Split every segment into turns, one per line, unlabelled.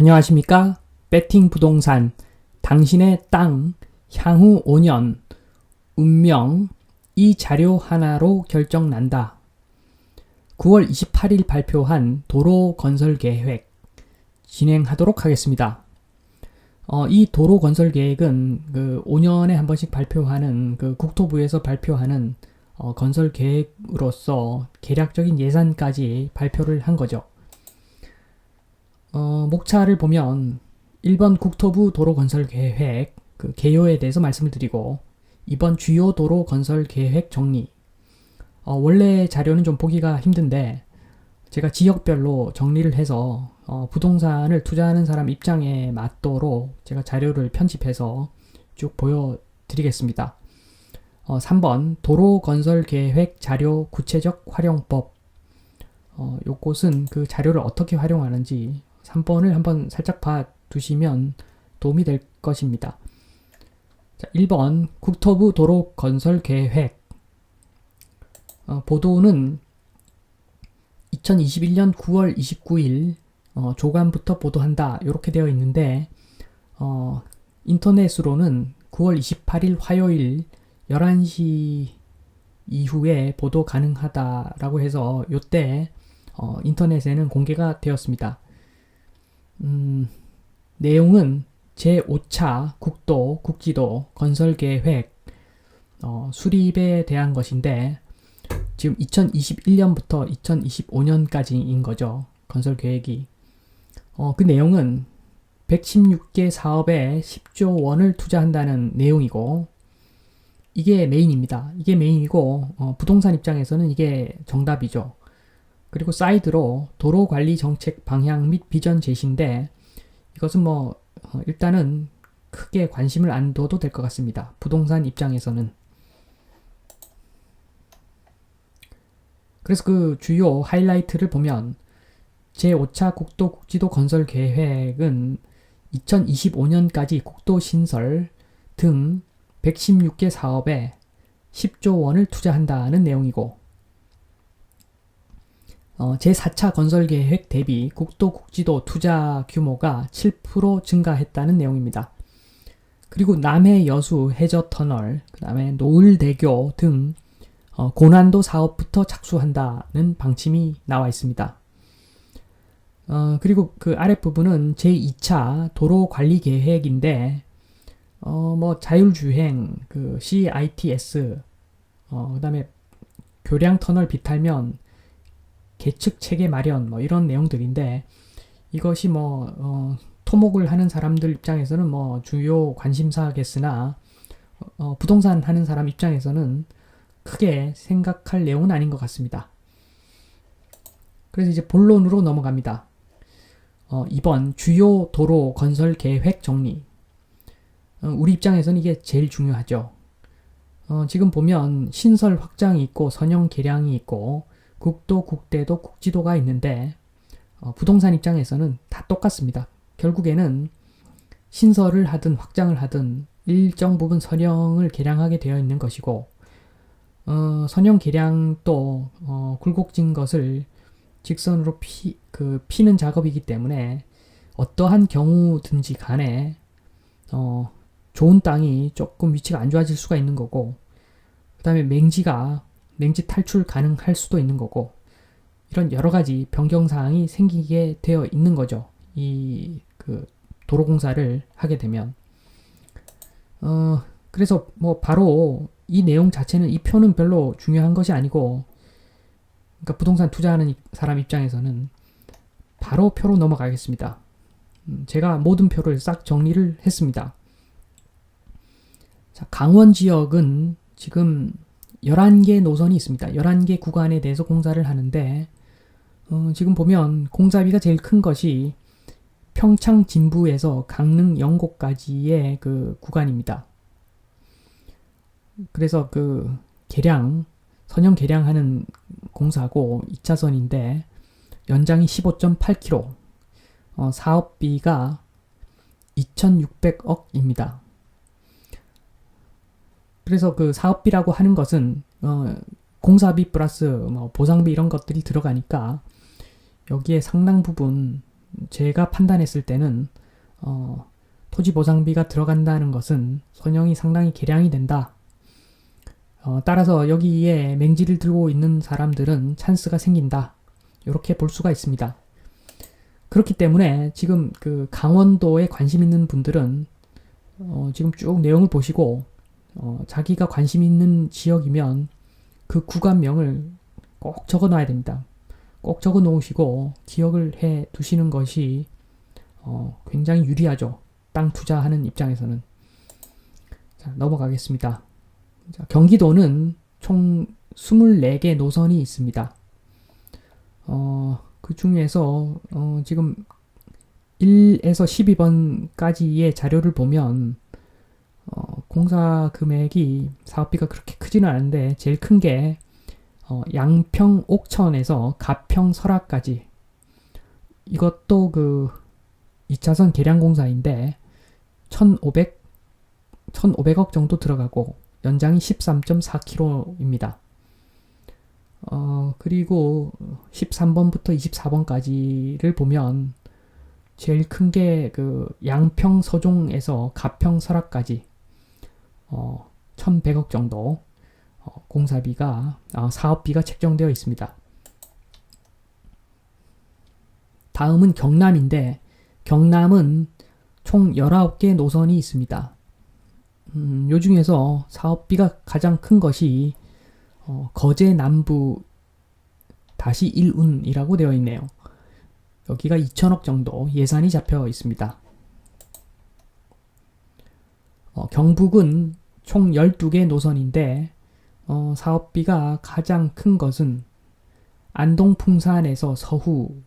안녕하십니까? 배팅 부동산, 당신의 땅, 향후 5년, 운명, 이 자료 하나로 결정난다. 9월 28일 발표한 도로 건설 계획 진행하도록 하겠습니다. 이 도로 건설 계획은 5년에 한 번씩 발표하는 국토부에서 발표하는 건설 계획으로서 계략적인 예산까지 발표를 한 거죠. 목차를 보면 1번 국토부 도로 건설 계획 개요에 대해서 말씀을 드리고 2번 주요 도로 건설 계획 정리. 원래 자료는 좀 보기가 힘든데 제가 지역별로 정리를 해서 부동산을 투자하는 사람 입장에 맞도록 제가 자료를 편집해서 쭉 보여드리겠습니다. 3번 도로 건설 계획 자료 구체적 활용법. 요것은 그 자료를 어떻게 활용하는지 3번을 한번 살짝 봐두시면 도움이 될 것입니다. 자, 1번 국토부 도로 건설 계획. 보도는 2021년 9월 29일 조간부터 보도한다 이렇게 되어 있는데 인터넷으로는 9월 28일 화요일 11시 이후에 보도 가능하다라고 해서 요때 인터넷에는 공개가 되었습니다. 내용은 제5차 국도, 국지도 건설 계획 수립에 대한 것인데 지금 2021년부터 2025년까지인 거죠. 건설 계획이. 그 내용은 116개 사업에 10조 원을 투자한다는 내용이고 이게 메인입니다. 이게 메인이고 부동산 입장에서는 이게 정답이죠. 그리고 사이드로 도로관리 정책 방향 및 비전 제시인데 이것은 일단은 크게 관심을 안 둬도 될 것 같습니다. 부동산 입장에서는. 그래서 그 주요 하이라이트를 보면 제5차 국도 국지도 건설 계획은 2025년까지 국도 신설 등 116개 사업에 10조 원을 투자한다는 내용이고 제4차 건설 계획 대비 국도 국지도 투자 규모가 7% 증가했다는 내용입니다. 그리고 남해 여수 해저 터널, 그 다음에 노을대교 등 고난도 사업부터 착수한다는 방침이 나와 있습니다. 그리고 그 아랫부분은 제2차 도로 관리 계획인데 자율주행, CITS, 그 다음에 교량 터널 비탈면 계측 체계 마련 이런 내용들인데 이것이 토목을 하는 사람들 입장에서는 주요 관심사겠으나 부동산 하는 사람 입장에서는 크게 생각할 내용은 아닌 것 같습니다. 그래서 이제 본론으로 넘어갑니다. 2번 주요 도로 건설 계획 정리. 우리 입장에서는 이게 제일 중요하죠. 지금 보면 신설 확장이 있고 선형 개량이 있고 국도, 국대도, 국지도가 있는데 부동산 입장에서는 다 똑같습니다. 결국에는 신설을 하든 확장을 하든 일정 부분 선형을 개량하게 되어 있는 것이고 선형 개량도 굴곡진 것을 직선으로 피는 작업이기 때문에 어떠한 경우든지 간에 좋은 땅이 조금 위치가 안 좋아질 수가 있는 거고 그 다음에 맹지 탈출 가능할 수도 있는 거고 이런 여러 가지 변경사항이 생기게 되어 있는 거죠. 이 도로공사를 하게 되면 그래서 바로 이 내용 자체는 이 표는 별로 중요한 것이 아니고 그러니까 부동산 투자하는 사람 입장에서는 바로 표로 넘어가겠습니다. 제가 모든 표를 싹 정리를 했습니다. 자, 강원 지역은 지금 11개 노선이 있습니다. 11개 구간에 대해서 공사를 하는데 지금 보면 공사비가 제일 큰 것이 평창 진부에서 강릉 영곡까지의 그 구간입니다. 그래서 선형 개량하는 공사고 2차선인데 연장이 15.8km, 사업비가 2,600억입니다. 그래서 그 사업비라고 하는 것은 공사비 플러스 보상비 이런 것들이 들어가니까 여기에 상당 부분 제가 판단했을 때는 토지 보상비가 들어간다는 것은 손형이 상당히 개량이 된다. 따라서 여기에 맹지를 들고 있는 사람들은 찬스가 생긴다. 이렇게 볼 수가 있습니다. 그렇기 때문에 지금 그 강원도에 관심 있는 분들은 지금 쭉 내용을 보시고 자기가 관심 있는 지역이면 그 구간명을 꼭 적어 놔야 됩니다. 꼭 적어 놓으시고 기억을 해 두시는 것이 굉장히 유리하죠. 땅 투자하는 입장에서는. 자, 넘어가겠습니다. 자, 경기도는 총 24개 노선이 있습니다. 그 중에서 지금 1에서 12번까지의 자료를 보면 공사 금액이 사업비가 그렇게 크지는 않은데 제일 큰 게 양평 옥천에서 가평 설화까지, 이것도 그 2차선 개량 공사인데 1,500억 정도 들어가고 연장이 13.4km입니다. 그리고 13번부터 24번까지를 보면 제일 큰 게 그 양평 서종에서 가평 설화까지 1,100억 정도 공사비가 사업비가 책정되어 있습니다. 다음은 경남인데 경남은 총 19개 노선이 있습니다. 요 중에서 사업비가 가장 큰 것이 거제 남부 다시 1운이라고 되어 있네요. 여기가 2천억 정도 예산이 잡혀 있습니다. 경북은 총 12개 노선인데 사업비가 가장 큰 것은 안동 풍산에서 서후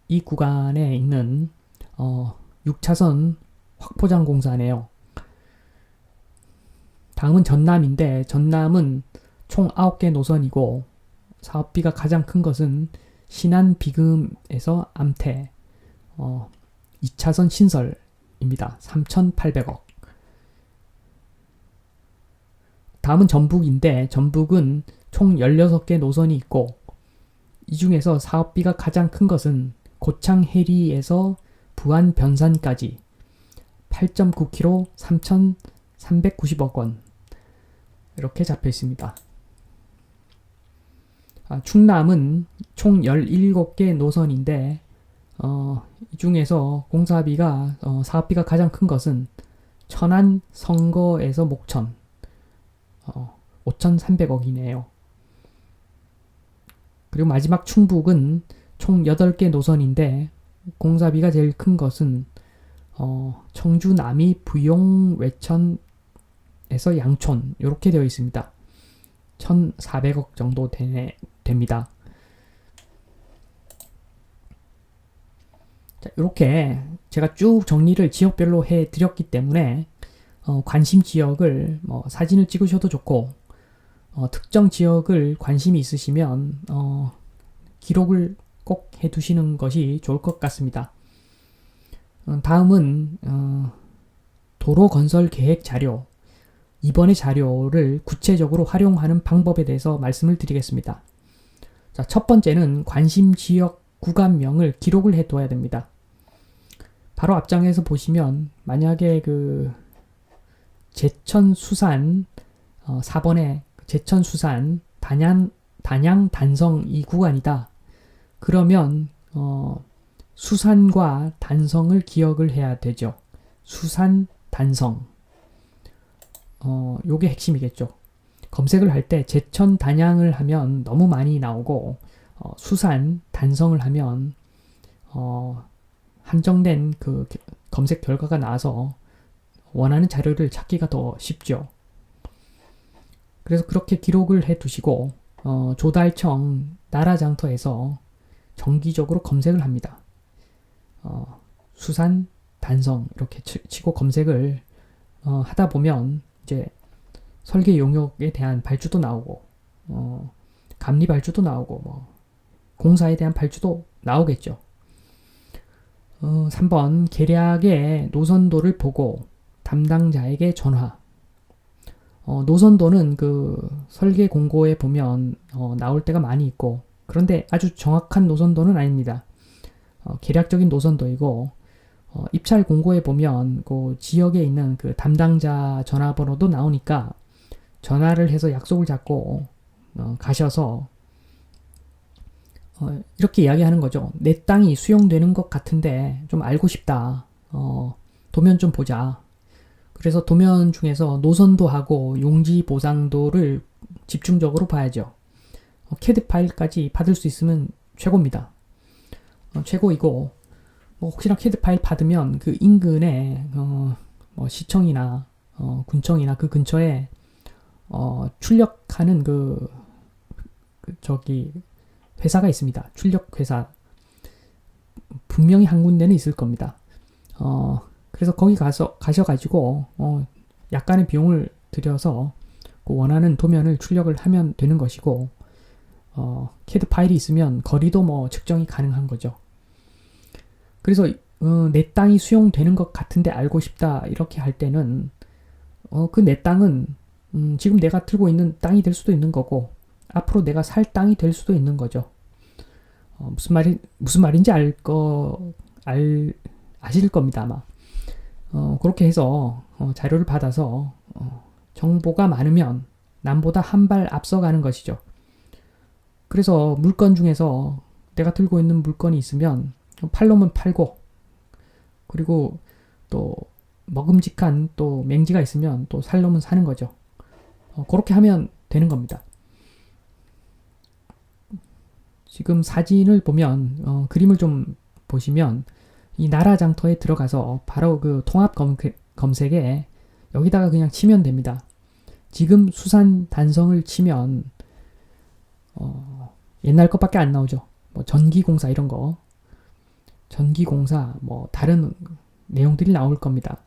이 구간에 있는 6차선 확포장 공사네요. 다음은 전남인데 전남은 총 9개 노선이고 사업비가 가장 큰 것은 신안 비금에서 암태 2차선 신설입니다. 3,800억. 다음은 전북인데 전북은 총 16개 노선이 있고 이 중에서 사업비가 가장 큰 것은 고창 해리에서 부안 변산까지 8.9km 3,390억 원 이렇게 잡혀 있습니다. 충남은 총 17개 노선인데 이 중에서 공사비가 사업비가 가장 큰 것은 천안 성거에서 목천 5,300억이네요. 그리고 마지막 충북은 총 8개 노선인데 공사비가 제일 큰 것은 청주 남이 부용 외천에서 양촌 이렇게 되어 있습니다. 1,400억 정도 됩니다. 자, 이렇게 제가 쭉 정리를 지역별로 해 드렸기 때문에 관심 지역을 사진을 찍으셔도 좋고 특정 지역을 관심이 있으시면 기록을 꼭 해두시는 것이 좋을 것 같습니다. 다음은 도로 건설 계획 자료, 이번의 자료를 구체적으로 활용하는 방법에 대해서 말씀을 드리겠습니다. 자, 첫 번째는 관심 지역 구간명을 기록을 해둬야 됩니다. 바로 앞장에서 보시면 만약에 그 제천 수산 4번에 제천 수산 단양 단성 이 구간이다. 그러면 수산과 단성을 기억을 해야 되죠. 수산 단성. 요게 핵심이겠죠. 검색을 할 때 제천 단양을 하면 너무 많이 나오고 수산 단성을 하면 한정된 그 검색 결과가 나와서 원하는 자료를 찾기가 더 쉽죠. 그래서 그렇게 기록을 해 두시고 조달청 나라장터에서 정기적으로 검색을 합니다. 수산 단성 이렇게 치고 검색을 하다 보면 이제 설계 용역에 대한 발주도 나오고 감리 발주도 나오고 공사에 대한 발주도 나오겠죠. 3번 계략의 노선도를 보고 담당자에게 전화. 노선도는 그 설계 공고에 보면 나올 때가 많이 있고 그런데 아주 정확한 노선도는 아닙니다. 계략적인 노선도이고 입찰 공고에 보면 그 지역에 있는 그 담당자 전화번호도 나오니까 전화를 해서 약속을 잡고 가셔서 이렇게 이야기하는 거죠. 내 땅이 수용되는 것 같은데 좀 알고 싶다. 도면 좀 보자. 그래서 도면 중에서 노선도하고 용지 보상도를 집중적으로 봐야죠. CAD 파일까지 받을 수 있으면 최고입니다. 최고이고 혹시나 CAD 파일 받으면 그 인근에 뭐 시청이나 군청이나 그 근처에 출력하는 저기 회사가 있습니다. 출력 회사 분명히 한 군데는 있을 겁니다. 그래서 거기 가셔가지고 약간의 비용을 들여서 그 원하는 도면을 출력을 하면 되는 것이고 CAD 파일이 있으면 거리도 뭐 측정이 가능한 거죠. 그래서 내 땅이 수용되는 것 같은데 알고 싶다 이렇게 할 때는 그 내 땅은 지금 내가 들고 있는 땅이 될 수도 있는 거고 앞으로 내가 살 땅이 될 수도 있는 거죠. 무슨 말인지 아실 겁니다 아마. 그렇게 해서 자료를 받아서 정보가 많으면 남보다 한 발 앞서가는 것이죠. 그래서 물건 중에서 내가 들고 있는 물건이 있으면 팔로면 팔고 그리고 또 먹음직한 또 맹지가 있으면 또 살 놈은 사는 거죠. 그렇게 하면 되는 겁니다. 지금 사진을 보면 그림을 좀 보시면 이 나라 장터에 들어가서 바로 그 통합 검색에 여기다가 그냥 치면 됩니다. 지금 수산 단성을 치면 옛날 것밖에 안 나오죠. 뭐 전기공사 이런 거, 전기공사 뭐 다른 내용들이 나올 겁니다.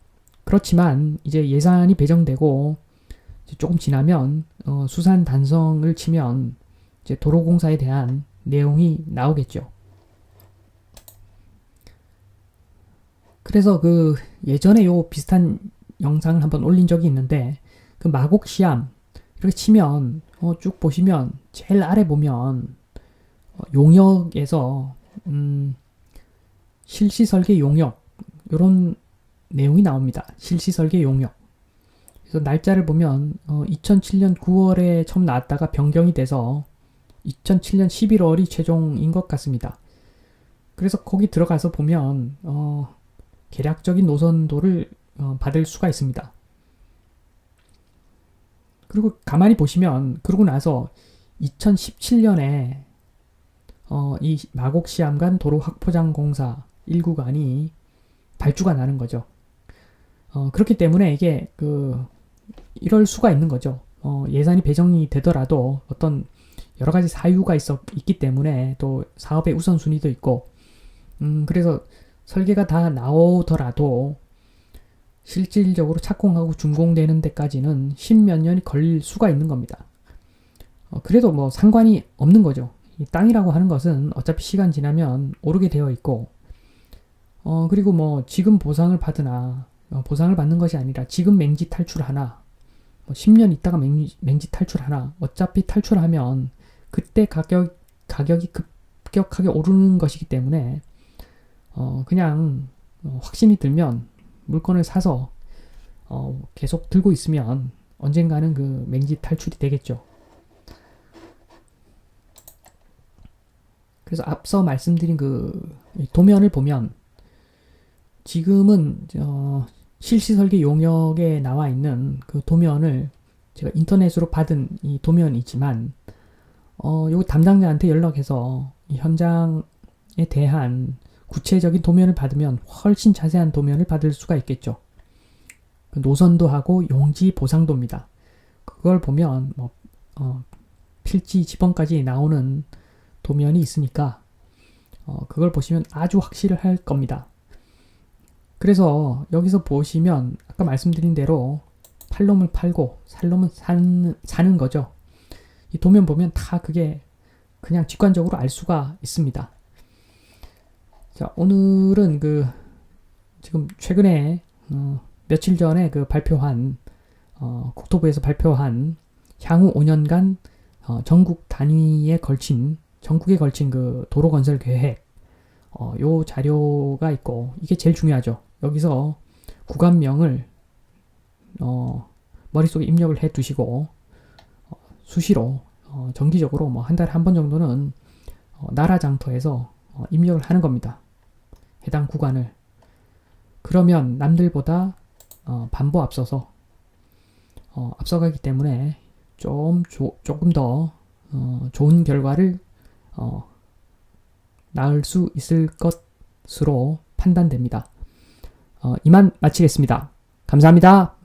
그렇지만 이제 예산이 배정되고 이제 조금 지나면 수산 단성을 치면 이제 도로공사에 대한 내용이 나오겠죠. 그래서 그 예전에 요 비슷한 영상을 한번 올린 적이 있는데 그 마곡시암 이렇게 치면 쭉 보시면 제일 아래 보면 용역에서 실시설계 용역 이런 내용이 나옵니다. 실시설계 용역. 그래서 날짜를 보면 2007년 9월에 처음 나왔다가 변경이 돼서 2007년 11월이 최종인 것 같습니다. 그래서 거기 들어가서 보면 계략적인 노선도를 받을 수가 있습니다. 그리고 가만히 보시면 그러고 나서 2017년에 이 마곡시암간 도로 확포장 공사 1구간이 발주가 나는 거죠. 그렇기 때문에 이게 이럴 수가 있는 거죠. 예산이 배정이 되더라도 어떤 여러 가지 사유가 있기 때문에 또 사업의 우선순위도 있고 그래서 설계가 다 나오더라도 실질적으로 착공하고 준공되는 데까지는 십몇 년이 걸릴 수가 있는 겁니다. 그래도 뭐 상관이 없는 거죠. 이 땅이라고 하는 것은 어차피 시간 지나면 오르게 되어 있고 그리고 뭐 지금 보상을 받으나 보상을 받는 것이 아니라 지금 맹지 탈출하나 뭐 10년 있다가 맹지 탈출하나 어차피 탈출하면 그때 가격이 급격하게 오르는 것이기 때문에 그냥 확신이 들면 물건을 사서 계속 들고 있으면 언젠가는 그 맹지 탈출이 되겠죠. 그래서 앞서 말씀드린 그 도면을 보면 지금은 실시설계 용역에 나와 있는 그 도면을 제가 인터넷으로 받은 이 도면이지만 요 담당자한테 연락해서 이 현장에 대한 구체적인 도면을 받으면 훨씬 자세한 도면을 받을 수가 있겠죠. 그 노선도하고 용지 보상도입니다. 그걸 보면 뭐 필지 지번까지 나오는 도면이 있으니까 그걸 보시면 아주 확실할 겁니다. 그래서 여기서 보시면 아까 말씀드린 대로 팔놈을 팔고 살놈은 사는 거죠. 이 도면 보면 다 그게 그냥 직관적으로 알 수가 있습니다. 자, 오늘은 지금 최근에 며칠 전에 발표한 국토부에서 발표한 향후 5년간 전국에 걸친 그 도로 건설 계획 요 자료가 있고 이게 제일 중요하죠. 여기서 구간명을 머릿속에 입력을 해 두시고 수시로 정기적으로 뭐 한 달에 한 번 정도는 나라 장터에서 입력을 하는 겁니다. 해당 구간을. 그러면 남들보다 반보 앞서서 앞서가기 때문에 조금 더 좋은 결과를 낳을 수 있을 것으로 판단됩니다. 이만 마치겠습니다. 감사합니다.